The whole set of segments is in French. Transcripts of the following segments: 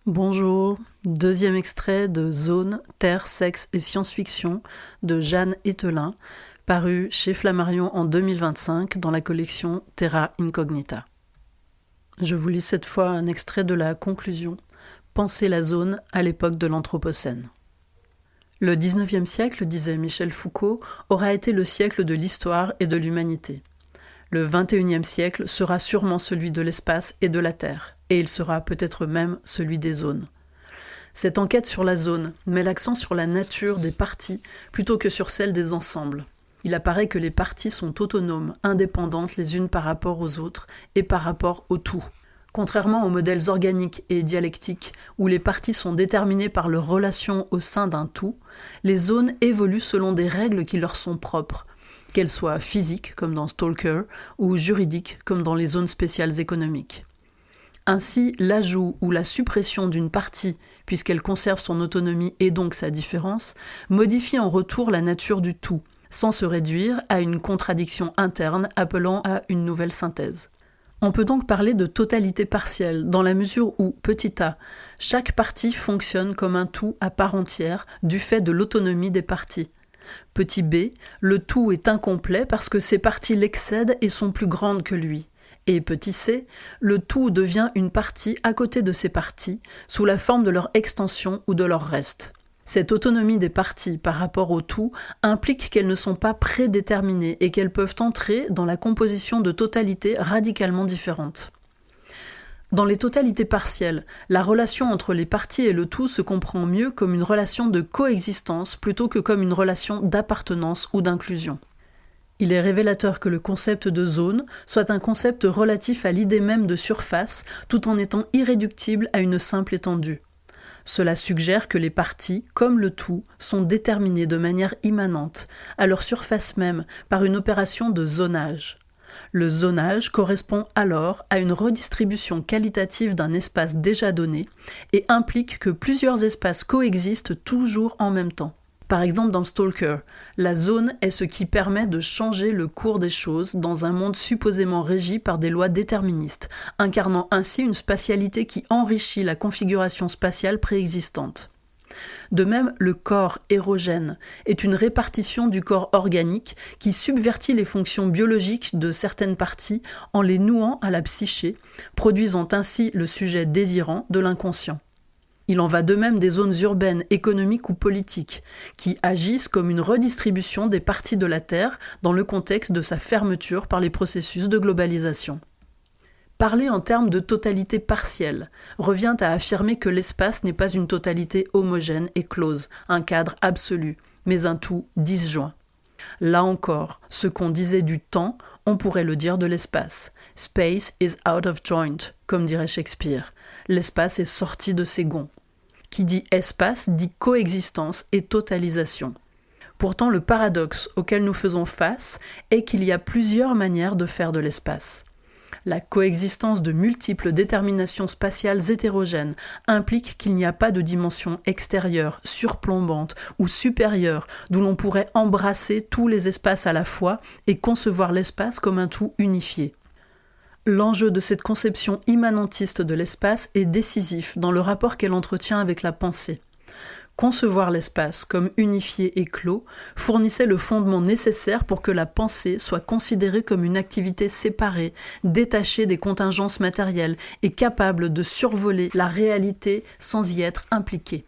Bonjour, deuxième extrait de Zone, Terre, Sexe et Science-Fiction de Jeanne Ethelin, paru chez Flammarion en 2025 dans la collection Terra Incognita. Je vous lis cette fois un extrait de la conclusion « Penser la zone à l'époque de l'Anthropocène ». Le XIXe siècle, disait Michel Foucault, aura été le siècle de l'histoire et de l'humanité. Le XXIe siècle sera sûrement celui de l'espace et de la Terre, et il sera peut-être même celui des zones. Cette enquête sur la zone met l'accent sur la nature des parties plutôt que sur celle des ensembles. Il apparaît que les parties sont autonomes, indépendantes les unes par rapport aux autres et par rapport au tout. Contrairement aux modèles organiques et dialectiques où les parties sont déterminées par leur relation au sein d'un tout, les zones évoluent selon des règles qui leur sont propres, qu'elles soient physiques, comme dans Stalker, ou juridiques, comme dans les zones spéciales économiques. Ainsi, l'ajout ou la suppression d'une partie, puisqu'elle conserve son autonomie et donc sa différence, modifie en retour la nature du tout, sans se réduire à une contradiction interne appelant à une nouvelle synthèse. On peut donc parler de totalité partielle, dans la mesure où, petit a, chaque partie fonctionne comme un tout à part entière du fait de l'autonomie des parties. Petit b, le tout est incomplet parce que ses parties l'excèdent et sont plus grandes que lui. Et petit c, le tout devient une partie à côté de ses parties, sous la forme de leur extension ou de leur reste. Cette autonomie des parties par rapport au tout implique qu'elles ne sont pas prédéterminées et qu'elles peuvent entrer dans la composition de totalités radicalement différentes. Dans les totalités partielles, la relation entre les parties et le tout se comprend mieux comme une relation de coexistence plutôt que comme une relation d'appartenance ou d'inclusion. Il est révélateur que le concept de zone soit un concept relatif à l'idée même de surface tout en étant irréductible à une simple étendue. Cela suggère que les parties, comme le tout, sont déterminées de manière immanente, à leur surface même, par une opération de zonage. Le zonage correspond alors à une redistribution qualitative d'un espace déjà donné et implique que plusieurs espaces coexistent toujours en même temps. Par exemple dans Stalker, la zone est ce qui permet de changer le cours des choses dans un monde supposément régi par des lois déterministes, incarnant ainsi une spatialité qui enrichit la configuration spatiale préexistante. De même, le corps érogène est une répartition du corps organique qui subvertit les fonctions biologiques de certaines parties en les nouant à la psyché, produisant ainsi le sujet désirant de l'inconscient. Il en va de même des zones urbaines, économiques ou politiques, qui agissent comme une redistribution des parties de la Terre dans le contexte de sa fermeture par les processus de globalisation. Parler en termes de totalité partielle revient à affirmer que l'espace n'est pas une totalité homogène et close, un cadre absolu, mais un tout disjoint. Là encore, ce qu'on disait du temps, on pourrait le dire de l'espace. Space is out of joint, comme dirait Shakespeare. L'espace est sorti de ses gonds. Qui dit espace dit coexistence et totalisation. Pourtant, le paradoxe auquel nous faisons face est qu'il y a plusieurs manières de faire de l'espace. La coexistence de multiples déterminations spatiales hétérogènes implique qu'il n'y a pas de dimension extérieure, surplombante ou supérieure d'où l'on pourrait embrasser tous les espaces à la fois et concevoir l'espace comme un tout unifié. L'enjeu de cette conception immanentiste de l'espace est décisif dans le rapport qu'elle entretient avec la pensée. Concevoir l'espace comme unifié et clos fournissait le fondement nécessaire pour que la pensée soit considérée comme une activité séparée, détachée des contingences matérielles et capable de survoler la réalité sans y être impliquée.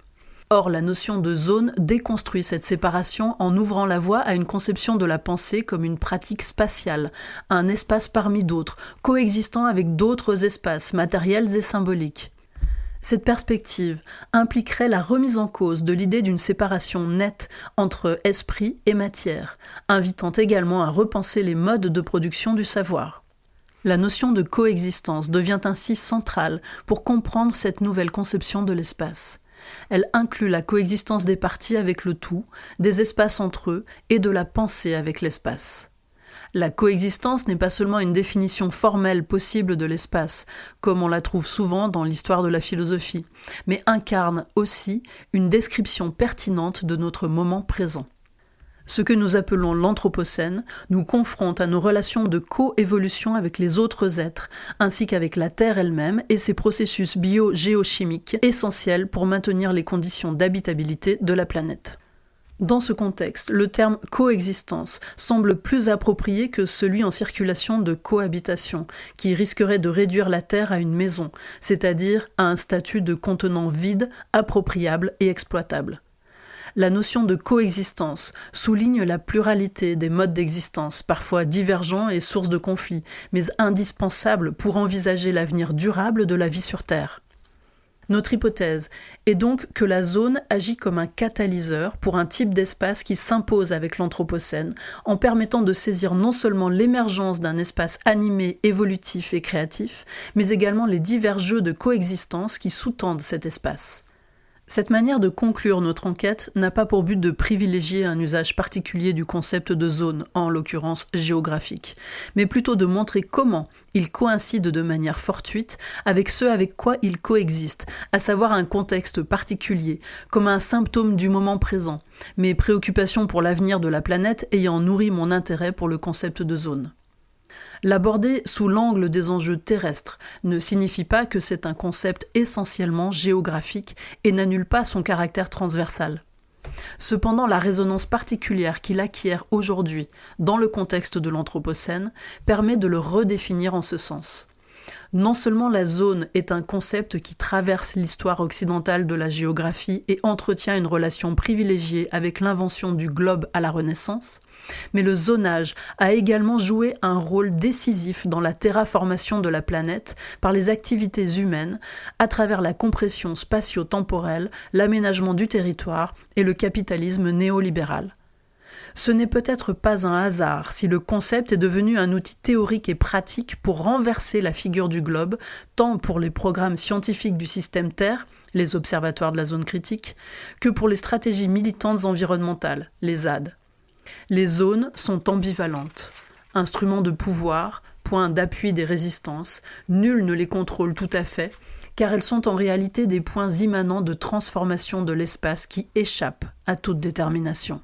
Or, la notion de zone déconstruit cette séparation en ouvrant la voie à une conception de la pensée comme une pratique spatiale, un espace parmi d'autres, coexistant avec d'autres espaces matériels et symboliques. Cette perspective impliquerait la remise en cause de l'idée d'une séparation nette entre esprit et matière, invitant également à repenser les modes de production du savoir. La notion de coexistence devient ainsi centrale pour comprendre cette nouvelle conception de l'espace. Elle inclut la coexistence des parties avec le tout, des espaces entre eux et de la pensée avec l'espace. La coexistence n'est pas seulement une définition formelle possible de l'espace, comme on la trouve souvent dans l'histoire de la philosophie, mais incarne aussi une description pertinente de notre moment présent. Ce que nous appelons l'Anthropocène nous confronte à nos relations de coévolution avec les autres êtres, ainsi qu'avec la Terre elle-même et ses processus bio-géochimiques essentiels pour maintenir les conditions d'habitabilité de la planète. Dans ce contexte, le terme coexistence semble plus approprié que celui en circulation de cohabitation, qui risquerait de réduire la Terre à une maison, c'est-à-dire à un statut de contenant vide, appropriable et exploitable. La notion de coexistence souligne la pluralité des modes d'existence, parfois divergents et sources de conflits, mais indispensables pour envisager l'avenir durable de la vie sur Terre. Notre hypothèse est donc que la zone agit comme un catalyseur pour un type d'espace qui s'impose avec l'Anthropocène, en permettant de saisir non seulement l'émergence d'un espace animé, évolutif et créatif, mais également les divers jeux de coexistence qui sous-tendent cet espace. Cette manière de conclure notre enquête n'a pas pour but de privilégier un usage particulier du concept de zone, en l'occurrence géographique, mais plutôt de montrer comment il coïncide de manière fortuite avec ce avec quoi il coexiste, à savoir un contexte particulier, comme un symptôme du moment présent, mes préoccupations pour l'avenir de la planète ayant nourri mon intérêt pour le concept de zone. L'aborder sous l'angle des enjeux terrestres ne signifie pas que c'est un concept essentiellement géographique et n'annule pas son caractère transversal. Cependant, la résonance particulière qu'il acquiert aujourd'hui dans le contexte de l'Anthropocène permet de le redéfinir en ce sens. Non seulement la zone est un concept qui traverse l'histoire occidentale de la géographie et entretient une relation privilégiée avec l'invention du globe à la Renaissance, mais le zonage a également joué un rôle décisif dans la terraformation de la planète par les activités humaines à travers la compression spatio-temporelle, l'aménagement du territoire et le capitalisme néolibéral. Ce n'est peut-être pas un hasard si le concept est devenu un outil théorique et pratique pour renverser la figure du globe, tant pour les programmes scientifiques du système Terre, les observatoires de la zone critique, que pour les stratégies militantes environnementales, les ZAD. Les zones sont ambivalentes. Instruments de pouvoir, points d'appui des résistances, nul ne les contrôle tout à fait, car elles sont en réalité des points immanents de transformation de l'espace qui échappent à toute détermination.